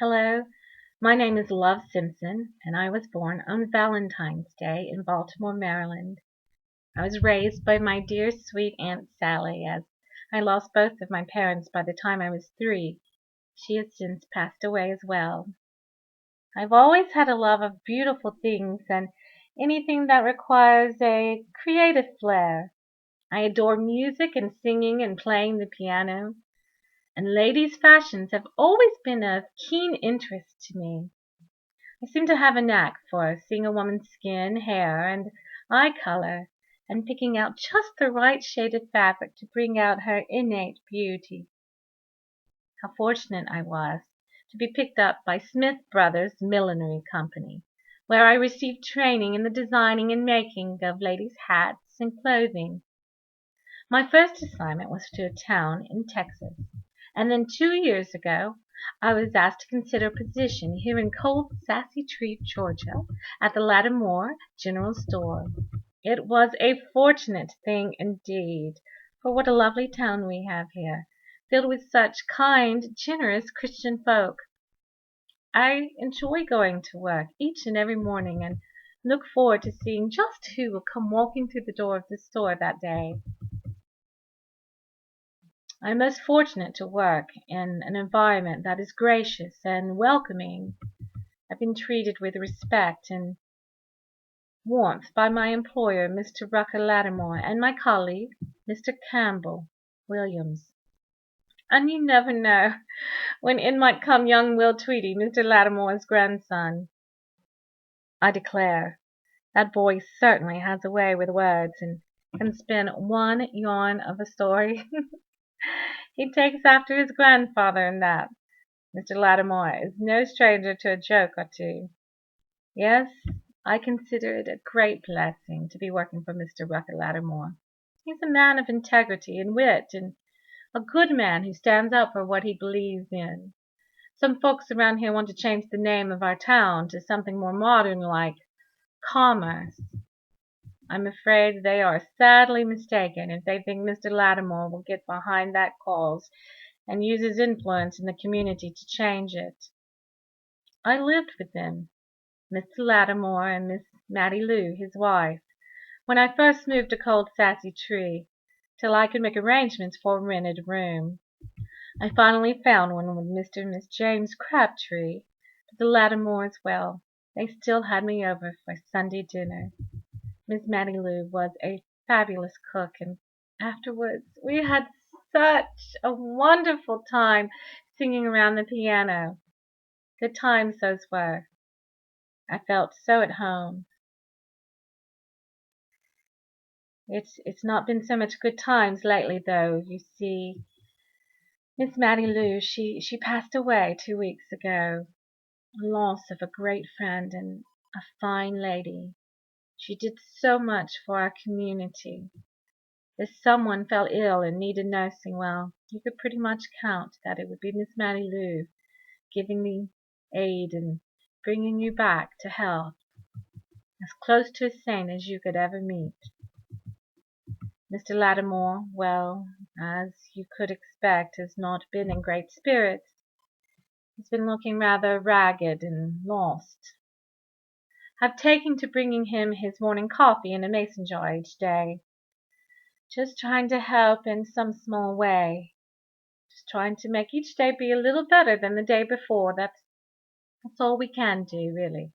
Hello, my name is Love Simpson, and I was born on Valentine's Day in Baltimore, Maryland. I was raised by my dear sweet Aunt Sally, as I lost both of my parents by the time I was 3. She has since passed away as well. I've always had a love of beautiful things and anything that requires a creative flair. I adore music and singing and playing the piano, and ladies' fashions have always been of keen interest to me. I seem to have a knack for seeing a woman's skin, hair, and eye color, and picking out just the right shade of fabric to bring out her innate beauty. How fortunate I was to be picked up by Smith Brothers Millinery Company, where I received training in the designing and making of ladies' hats and clothing. My first assignment was to a town in Texas, and then 2 years ago I was asked to consider a position here in cold Sassy Tree, Georgia, at the Lattimore General Store. It was a fortunate thing indeed, for what a lovely town we have here, filled with such kind, generous Christian folk. I enjoy going to work each and every morning and look forward to seeing just who will come walking through the door of the store that day. I am most fortunate to work in an environment that is gracious and welcoming. I've been treated with respect and warmth by my employer, Mr. Rucker Lattimore, and my colleague, Mr. Campbell Williams. And you never know when in might come young Will Tweedy, Mr. Lattimore's grandson. I declare, that boy certainly has a way with words and can spin one yarn of a story. He takes after his grandfather in that. Mr. Lattimore is no stranger to a joke or two. Yes, I consider it a great blessing to be working for Mr. Rucker Lattimore. He's a man of integrity and wit, and a good man who stands up for what he believes in. Some folks around here want to change the name of our town to something more modern like Commerce. I'm afraid they are sadly mistaken if they think Mr. Lattimore will get behind that cause and use his influence in the community to change it. I lived with them, Mr. Lattimore and Miss Mattie Lou, his wife, when I first moved to cold Sassy Tree, till I could make arrangements for a rented room. I finally found one with Mr. and Miss James Crabtree, but the Lattimores, well, they still had me over for Sunday dinner. Miss Mattie Lou was a fabulous cook, and afterwards we had such a wonderful time singing around the piano. Good times those were. I felt so at home. It's not been so much good times lately, though. You see, Miss Mattie Lou, she passed away 2 weeks ago. Loss of a great friend and a fine lady. She did so much for our community. If someone fell ill and needed nursing, well, you could pretty much count that it would be Miss Mattie Lou giving the aid and bringing you back to health, as close to a saint as you could ever meet. Mr. Lattimore, well, as you could expect, has not been in great spirits. He's been looking rather ragged and lost. I've taken to bringing him his morning coffee in a mason jar each day. Just trying to help in some small way. Just trying to make each day be a little better than the day before. That's all we can do, really.